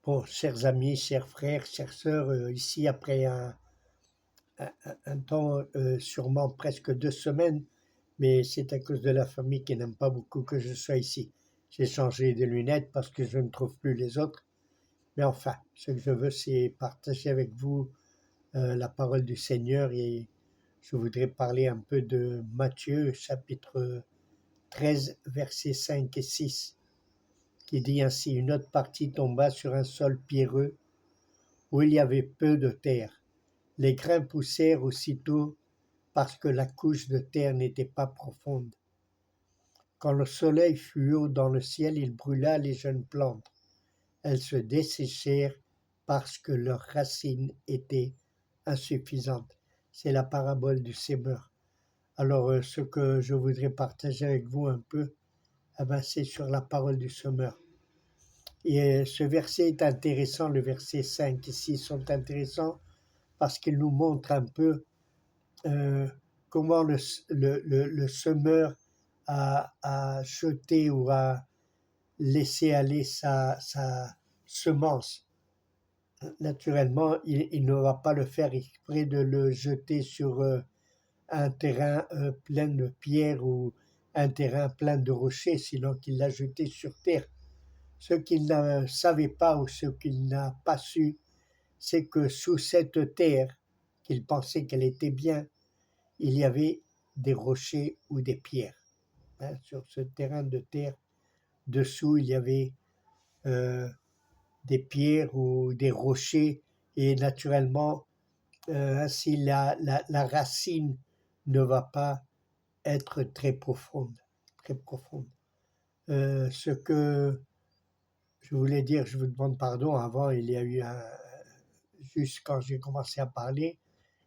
Bon, chers amis, chers frères, chères sœurs, ici après un temps, sûrement presque 2 semaines, mais c'est à cause de la famille qui n'aime pas beaucoup que je sois ici. J'ai changé de lunettes parce que je ne trouve plus les autres. Mais enfin, ce que je veux, c'est partager avec vous la parole du Seigneur et je voudrais parler un peu de Matthieu chapitre 13, versets 5 et 6, qui dit ainsi: Une autre partie tomba sur un sol pierreux où il y avait peu de terre. Les grains poussèrent aussitôt parce que la couche de terre n'était pas profonde. Quand le soleil fut haut dans le ciel, il brûla les jeunes plantes. Elles se desséchèrent parce que leurs racines étaient insuffisantes. C'est la parabole du sémeur. Alors, ce que je voudrais partager avec vous un peu, c'est sur la parole du semeur. Et ce verset est intéressant, le verset 5 et 6 sont intéressants parce qu'il nous montre un peu comment le semeur a jeté ou a laissé aller sa semence. Naturellement, il ne va pas le faire exprès de le jeter sur un terrain plein de pierres ou un terrain plein de rochers, sinon qu'il l'a jeté sur terre. Ce qu'il ne savait pas ou ce qu'il n'a pas su, c'est que sous cette terre, qu'il pensait qu'elle était bien, il y avait des rochers ou des pierres. Sur ce terrain de terre, dessous, il y avait des pierres ou des rochers, et naturellement, ainsi la racine ne va pas être très profonde. Très profonde. Ce que je voulais dire, je vous demande pardon, avant il y a eu juste quand j'ai commencé à parler,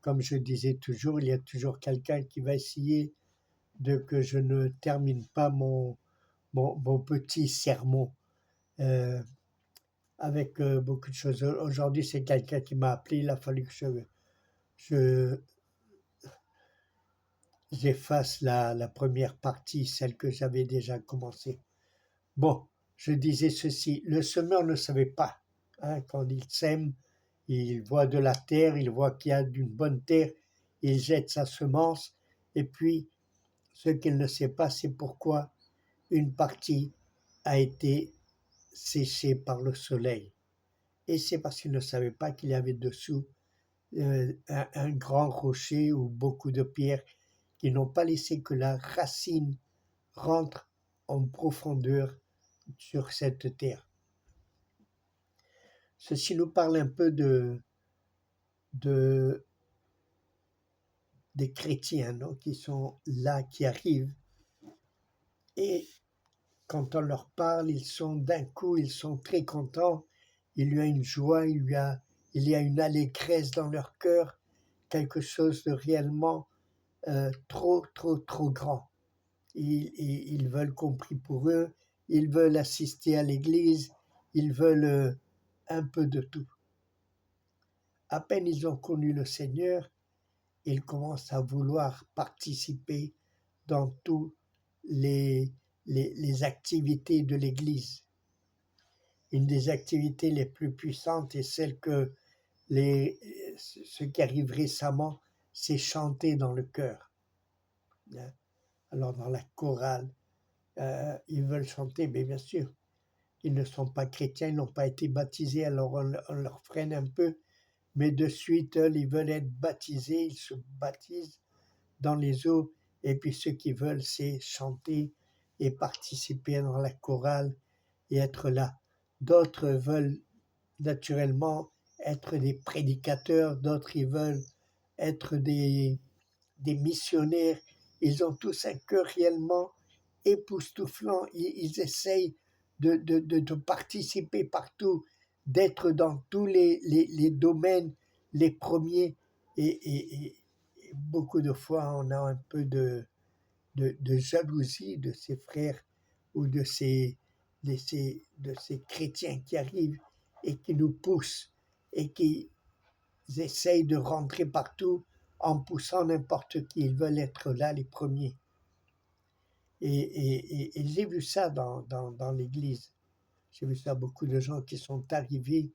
comme je disais toujours, il y a toujours quelqu'un qui va essayer de que je ne termine pas mon petit sermon avec beaucoup de choses. Aujourd'hui, c'est quelqu'un qui m'a appelé, il a fallu que je j'efface la première partie, celle que j'avais déjà commencée. Bon, je disais ceci, le semeur ne savait pas, quand il sème, il voit de la terre, il voit qu'il y a d'une bonne terre, il jette sa semence, et puis ce qu'il ne sait pas, c'est pourquoi une partie a été séchée par le soleil. Et c'est parce qu'il ne savait pas qu'il y avait dessous un grand rocher ou beaucoup de pierres qui n'ont pas laissé que la racine rentre en profondeur sur cette terre. Ceci nous parle un peu de des chrétiens, non, qui sont là, qui arrivent, et quand on leur parle, ils sont d'un coup, ils sont très contents, il y a une joie, il y a une allégresse dans leur cœur, quelque chose de réellement trop, trop, trop grand. Ils veulent compris pour eux, ils veulent assister à l'église, ils veulent un peu de tout. À peine ils ont connu le Seigneur, ils commencent à vouloir participer dans toutes les activités de l'Église. Une des activités les plus puissantes est celle que ce qui arrive récemment, c'est chanter dans le chœur. Alors dans la chorale, ils veulent chanter, mais bien sûr, ils ne sont pas chrétiens, ils n'ont pas été baptisés, alors on leur freine un peu, mais de suite, ils veulent être baptisés, ils se baptisent dans les eaux, et puis ceux qui veulent, c'est chanter et participer dans la chorale et être là. D'autres veulent naturellement être des prédicateurs, d'autres ils veulent être des missionnaires. Ils ont tous un cœur réellement époustouflant. Ils essayent de participer partout, d'être dans tous les domaines, les premiers. Et beaucoup de fois, on a un peu de jalousie de ces frères ou de ces chrétiens qui arrivent et qui nous poussent et qui essayent de rentrer partout en poussant n'importe qui. Ils veulent être là les premiers. Et j'ai vu ça dans l'Église. J'ai vu ça, beaucoup de gens qui sont arrivés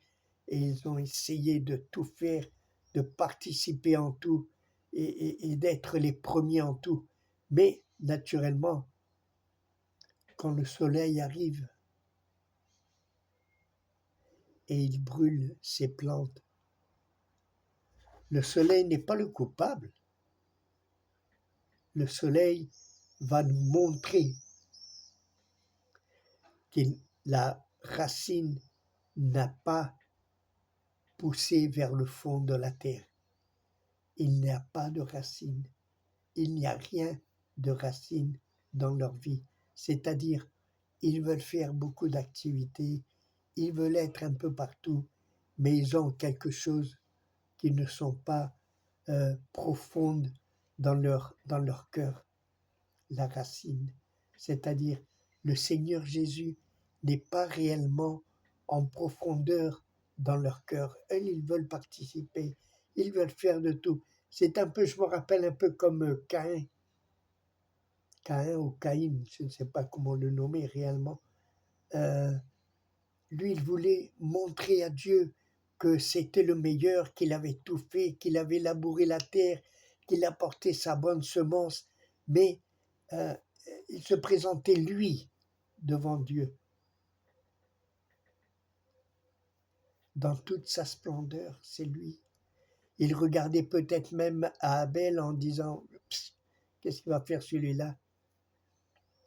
et ils ont essayé de tout faire, de participer en tout et d'être les premiers en tout. Mais naturellement, quand le soleil arrive et il brûle ces plantes, le soleil n'est pas le coupable. Le soleil va nous montrer que la racine n'a pas poussé vers le fond de la terre. Il n'y a pas de racine. Il n'y a rien de racine dans leur vie. C'est-à-dire, ils veulent faire beaucoup d'activités, ils veulent être un peu partout, mais ils ont quelque chose qui ne sont pas profondes dans leur cœur, la racine. C'est-à-dire, le Seigneur Jésus n'est pas réellement en profondeur dans leur cœur. Eux, ils veulent participer, ils veulent faire de tout. C'est un peu, je me rappelle un peu comme Caïn. Caïn ou Caïn, je ne sais pas comment le nommer réellement. Euh, Lui, il voulait montrer à Dieu que c'était le meilleur, qu'il avait tout fait, qu'il avait labouré la terre, qu'il apportait sa bonne semence, mais euh, il se présentait lui devant Dieu dans toute sa splendeur, c'est lui. Il regardait peut-être même à Abel en disant qu'est-ce qu'il va faire celui-là?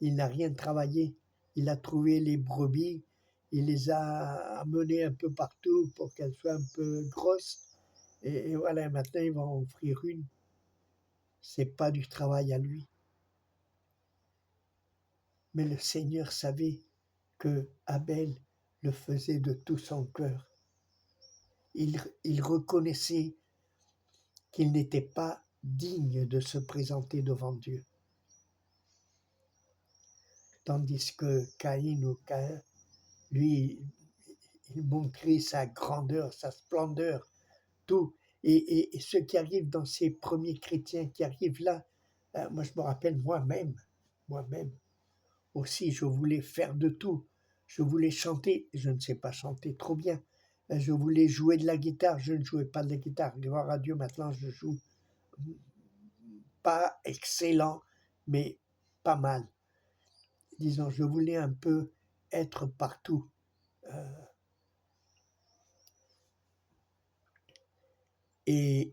Il n'a rien travaillé. Il a trouvé les brebis, il les a amenées un peu partout pour qu'elles soient un peu grosses. Et voilà, maintenant il va en offrir une. C'est pas du travail à lui. Mais le Seigneur savait que Abel le faisait de tout son cœur. Il reconnaissait qu'il n'était pas digne de se présenter devant Dieu. Tandis que Caïn ou Caïn, lui, il montrait sa grandeur, sa splendeur, tout. Et ce qui arrive dans ces premiers chrétiens qui arrivent là, moi je me rappelle moi-même aussi, je voulais faire de tout. Je voulais chanter, je ne sais pas chanter trop bien. Je voulais jouer de la guitare, je ne jouais pas de la guitare. Gloire à Dieu, maintenant je joue pas excellent, mais pas mal. Disons, je voulais un peu être partout. Euh, et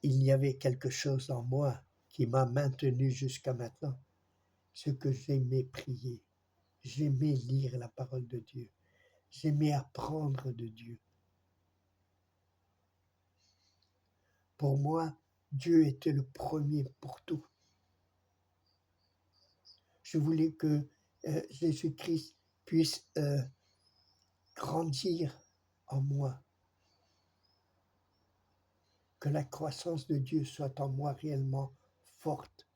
il y avait quelque chose en moi qui m'a maintenu jusqu'à maintenant. Ce que j'aimais prier, j'aimais lire la parole de Dieu, j'aimais apprendre de Dieu. Pour moi, Dieu était le premier pour tout. Je voulais que Jésus-Christ puisse grandir en moi, que la croissance de Dieu soit en moi réellement forte.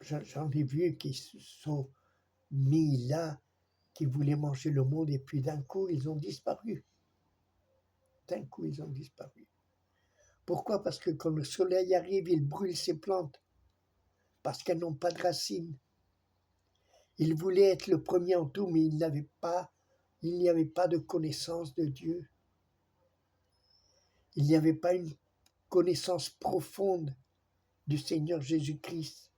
J'en ai vu qui se sont mis là, qui voulaient manger le monde, et puis d'un coup, ils ont disparu. D'un coup, ils ont disparu. Pourquoi? Parce que quand le soleil arrive, il brûle ces plantes, parce qu'elles n'ont pas de racines. Il voulait être le premier en tout, mais il n'y avait pas de connaissance de Dieu. Il n'y avait pas une connaissance profonde du Seigneur Jésus-Christ,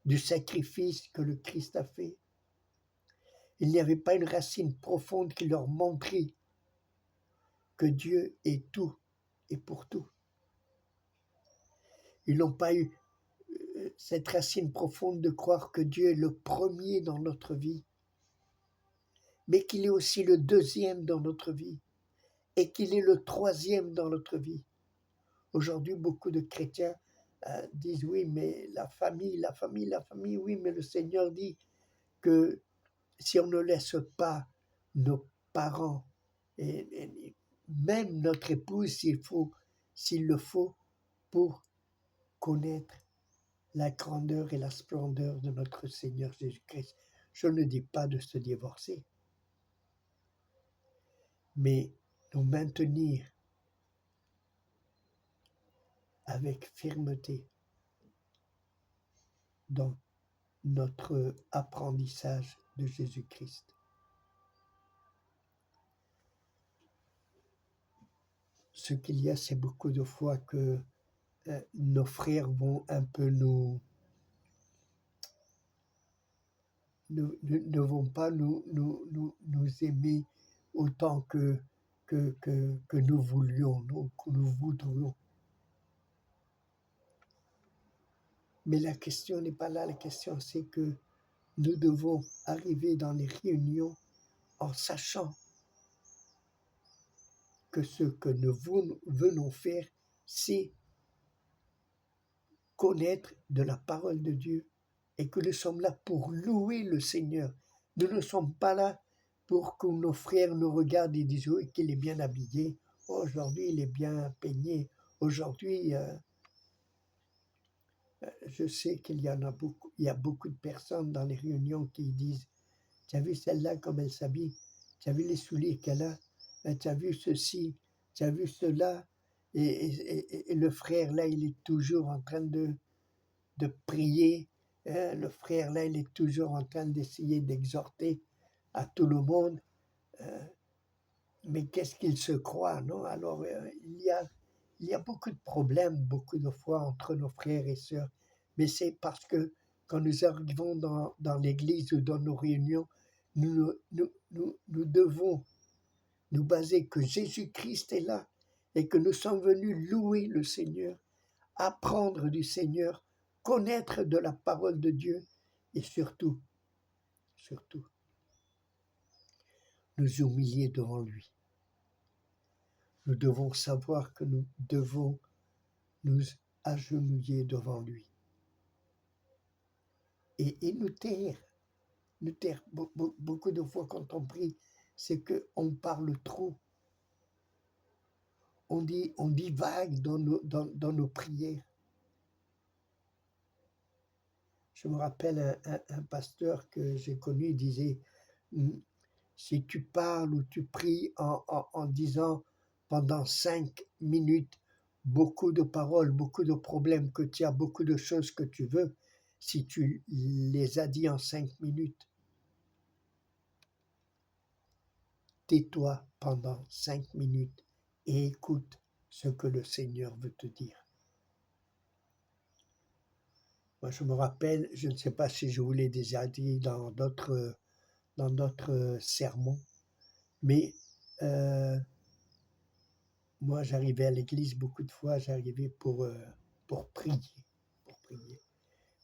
du sacrifice que le Christ a fait. Il n'y avait pas une racine profonde qui leur montrait que Dieu est tout et pour tout. Ils n'ont pas eu cette racine profonde de croire que Dieu est le premier dans notre vie, mais qu'il est aussi le deuxième dans notre vie et qu'il est le troisième dans notre vie. Aujourd'hui, beaucoup de chrétiens disent oui, mais la famille, oui, mais le Seigneur dit que si on ne laisse pas nos parents et même notre épouse, s'il le faut, pour connaître la grandeur et la splendeur de notre Seigneur Jésus-Christ. Je ne dis pas de se divorcer, mais nous maintenir avec fermeté dans notre apprentissage de Jésus-Christ. Ce qu'il y a, c'est beaucoup de fois que nos frères vont un peu ne vont pas nous aimer autant que nous voulions, que nous voudrions. Mais la question n'est pas là, la question c'est que nous devons arriver dans les réunions en sachant que ce que nous venons faire, c'est connaître de la parole de Dieu et que nous sommes là pour louer le Seigneur. Nous ne sommes pas là pour que nos frères nous regardent et disent oh, qu'il est bien habillé, aujourd'hui il est bien peigné, aujourd'hui je sais qu'il y en a beaucoup, il y a beaucoup de personnes dans les réunions qui disent tu as vu celle-là comme elle s'habille, tu as vu les souliers qu'elle a, tu as vu ceci, tu as vu cela, et le frère là il est toujours en train de prier. Le frère là, il est toujours en train d'essayer d'exhorter à tout le monde. Mais qu'est-ce qu'il se croit, non? Alors, il y a beaucoup de problèmes, beaucoup de fois, entre nos frères et sœurs. Mais c'est parce que quand nous arrivons dans l'église ou dans nos réunions, nous devons nous baser que Jésus-Christ est là et que nous sommes venus louer le Seigneur, apprendre du Seigneur, connaître de la parole de Dieu et surtout, nous humilier devant lui. Nous devons savoir que nous devons nous agenouiller devant lui et nous taire. Nous taire. Beaucoup de fois quand on prie, c'est qu'on parle trop. On divague dans nos prières. Je me rappelle un pasteur que j'ai connu, il disait si tu parles ou tu pries en disant pendant 5 minutes beaucoup de paroles, beaucoup de problèmes, que tu as beaucoup de choses que tu veux, si tu les as dit en 5 minutes, tais-toi pendant 5 minutes et écoute ce que le Seigneur veut te dire. Moi, je me rappelle, je ne sais pas si je vous l'ai déjà dit dans d'autres sermons, mais moi, j'arrivais à l'église beaucoup de fois, j'arrivais pour prier,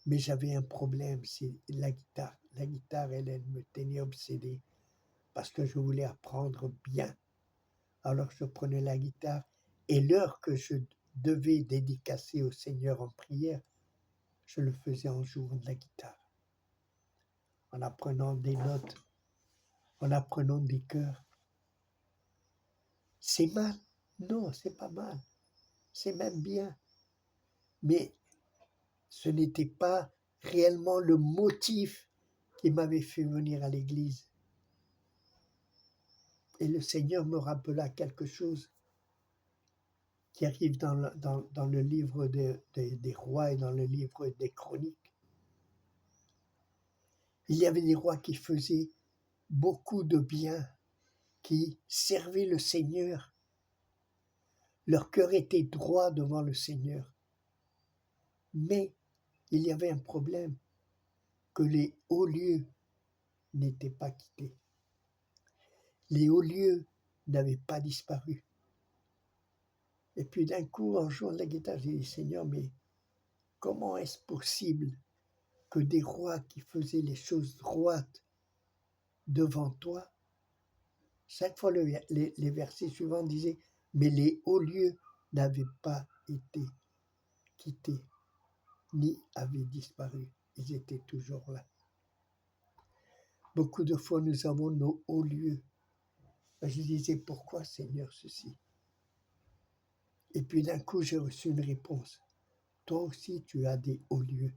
Mais j'avais un problème, c'est la guitare. La guitare, elle me tenait obsédé parce que je voulais apprendre bien. Alors je prenais la guitare et l'heure que je devais dédicacer au Seigneur en prière, je le faisais en jouant de la guitare, en apprenant des notes, en apprenant des chœurs. C'est mal? Non, c'est pas mal. C'est même bien. Mais ce n'était pas réellement le motif qui m'avait fait venir à l'église. Et le Seigneur me rappela quelque chose qui arrive dans le livre des rois et dans le livre des chroniques. Il y avait des rois qui faisaient beaucoup de bien, qui servaient le Seigneur. Leur cœur était droit devant le Seigneur. Mais il y avait un problème, que les hauts lieux n'étaient pas quittés. Les hauts lieux n'avaient pas disparu. Et puis d'un coup, en jouant de la guitare, j'ai dit, Seigneur, mais comment est-ce possible que des rois qui faisaient les choses droites devant toi, chaque fois les versets suivants disaient, mais les hauts lieux n'avaient pas été quittés, ni avaient disparu, ils étaient toujours là. Beaucoup de fois, nous avons nos hauts lieux. Je disais, pourquoi Seigneur ceci? Et puis d'un coup, j'ai reçu une réponse. Toi aussi, tu as des hauts lieux.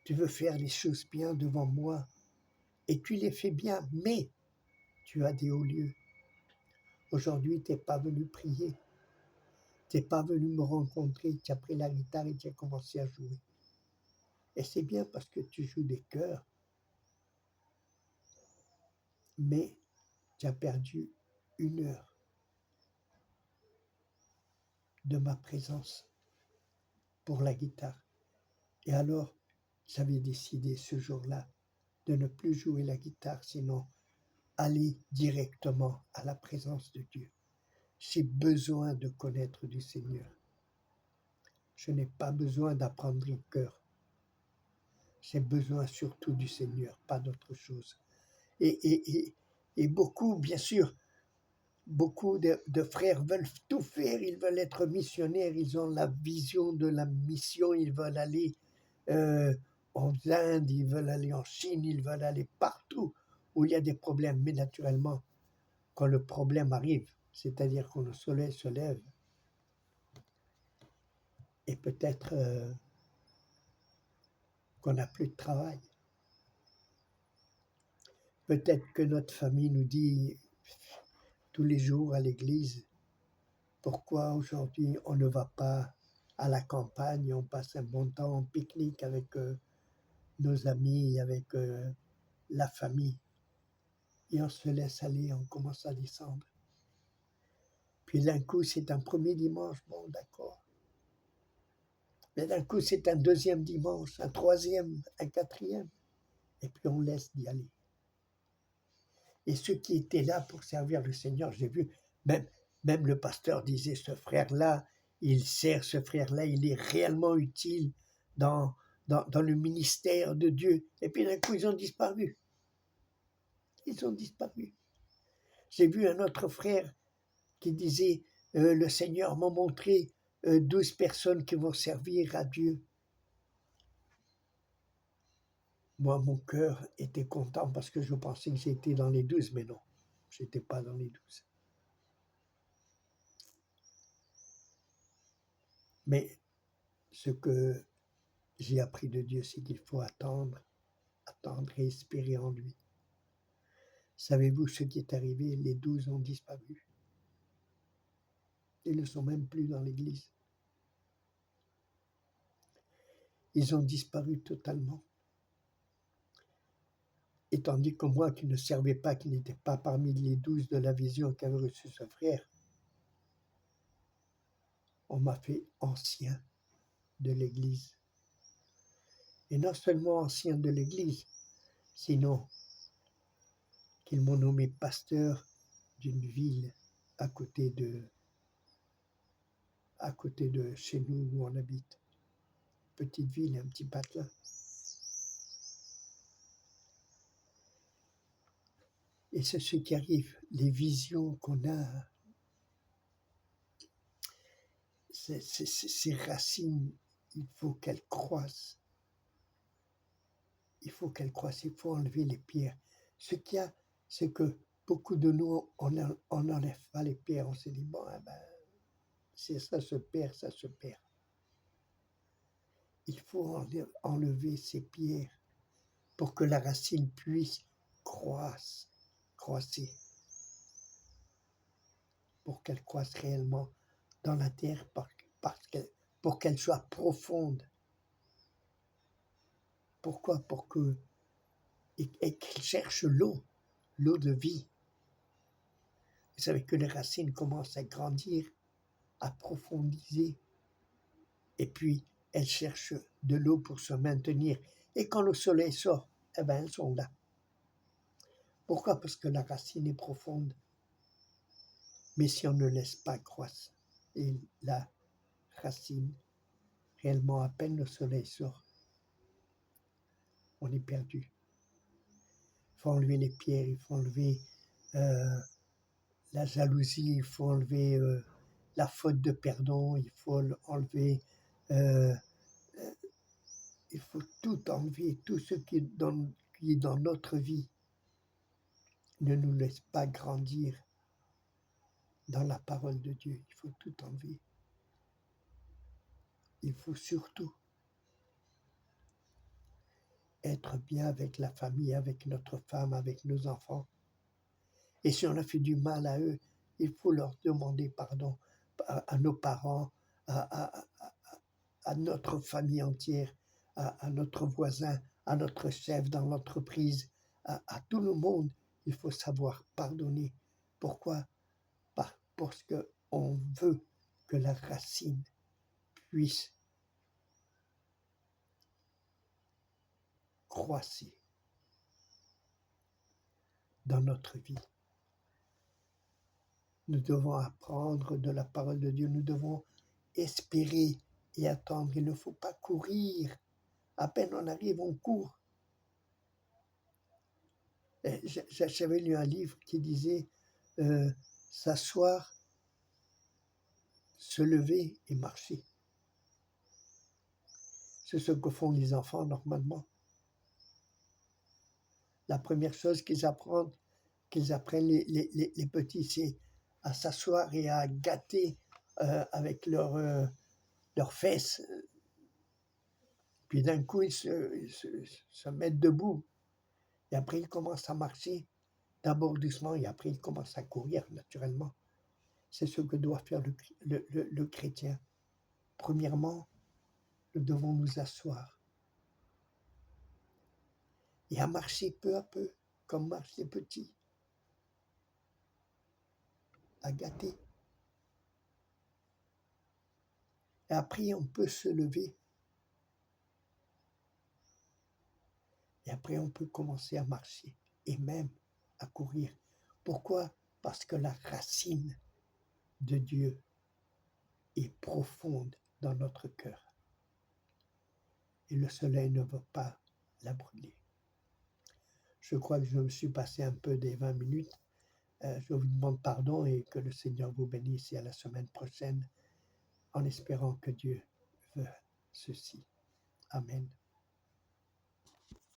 Tu veux faire les choses bien devant moi, et tu les fais bien, mais tu as des hauts lieux. Aujourd'hui, tu n'es pas venu prier. Tu n'es pas venu me rencontrer. Tu as pris la guitare et tu as commencé à jouer. Et c'est bien parce que tu joues des chœurs, mais tu as perdu 1 heure de ma présence pour la guitare. Et alors, j'avais décidé ce jour-là de ne plus jouer la guitare, sinon aller directement à la présence de Dieu. J'ai besoin de connaître du Seigneur. Je n'ai pas besoin d'apprendre le cœur. J'ai besoin surtout du Seigneur, pas d'autre chose. Et beaucoup, bien sûr, beaucoup de frères veulent tout faire, ils veulent être missionnaires, ils ont la vision de la mission, ils veulent aller en Inde, ils veulent aller en Chine, ils veulent aller partout où il y a des problèmes. Mais naturellement, quand le problème arrive, c'est-à-dire quand le soleil se lève, et peut-être qu'on n'a plus de travail, peut-être que notre famille nous dit tous les jours à l'église, pourquoi aujourd'hui on ne va pas à la campagne, on passe un bon temps en pique-nique avec nos amis, avec la famille, et on se laisse aller, on commence à descendre. Puis d'un coup, c'est un premier dimanche, bon d'accord. Mais d'un coup, c'est un deuxième dimanche, un troisième, un quatrième, et puis on laisse d'y aller. Et ceux qui étaient là pour servir le Seigneur, j'ai vu, même le pasteur disait, ce frère-là, il sert, ce frère-là, il est réellement utile dans le ministère de Dieu. Et puis d'un coup, ils ont disparu. Ils ont disparu. J'ai vu un autre frère qui disait, le Seigneur m'a montré 12 personnes qui vont servir à Dieu. Moi, mon cœur était content parce que je pensais que j'étais dans les 12, mais non, je n'étais pas dans les 12. Mais ce que j'ai appris de Dieu, c'est qu'il faut attendre et espérer en lui. Savez-vous ce qui est arrivé? Les 12 ont disparu. Ils ne sont même plus dans l'église. Ils ont disparu totalement. Et tandis que moi, qui ne servais pas, qui n'étais pas parmi les 12 de la vision qu'avait reçu ce frère, on m'a fait ancien de l'église. Et non seulement ancien de l'église, sinon qu'ils m'ont nommé pasteur d'une ville à côté de chez nous où on habite. Petite ville, un petit patelin. Et c'est ce qui arrive, les visions qu'on a, ces racines, il faut qu'elles croissent. Il faut qu'elles croissent, il faut enlever les pierres. Ce qu'il y a, c'est que beaucoup de nous, on n'enlève pas les pierres. On se dit, bon, si ça se perd, ça se perd. Il faut enlever ces pierres pour que la racine puisse croître, pour qu'elle croisse réellement dans la terre, pour qu'elle soit profonde. Pourquoi? Et qu'elle cherche l'eau de vie. Vous savez que les racines commencent à grandir, à profondiser, et puis elles cherchent de l'eau pour se maintenir. Et quand le soleil sort, eh ben, elles sont là. Pourquoi? Parce que la racine est profonde. Mais si on ne laisse pas croître, et la racine, réellement, à peine le soleil sort, on est perdu. Il faut enlever les pierres, il faut enlever la jalousie, il faut enlever la faute de pardon, il faut enlever, il faut tout enlever, tout ce qui est dans notre vie ne nous laisse pas grandir dans la parole de Dieu. Il faut tout enlever. Il faut surtout être bien avec la famille, avec notre femme, avec nos enfants. Et si on a fait du mal à eux, il faut leur demander pardon à nos parents, à notre famille entière, à notre voisin, à notre chef dans l'entreprise, à tout le monde. il faut savoir pardonner. Pourquoi? Parce qu'on veut que la racine puisse croître dans notre vie. Nous devons apprendre de la parole de Dieu, nous devons espérer et attendre. Il ne faut pas courir. À peine on arrive, on court. J'avais lu un livre qui disait s'asseoir, se lever et marcher. C'est ce que font les enfants normalement. La première chose qu'ils apprennent les petits, c'est à s'asseoir et à gâter avec leurs fesses. Puis d'un coup, ils se mettent debout. Et après, ils commencent à marcher, d'abord doucement, et après, ils commencent à courir naturellement. C'est ce que doit faire le chrétien. Premièrement, nous devons nous asseoir et à marcher peu à peu, comme marchent les petits, à gâter. Et après, on peut se lever. Et après, on peut commencer à marcher et même à courir. Pourquoi? Parce que la racine de Dieu est profonde dans notre cœur. Et le soleil ne va pas la brûler. Je crois que je me suis passé un peu des 20 minutes. Je vous demande pardon et que le Seigneur vous bénisse et à la semaine prochaine en espérant que Dieu veut ceci. Amen.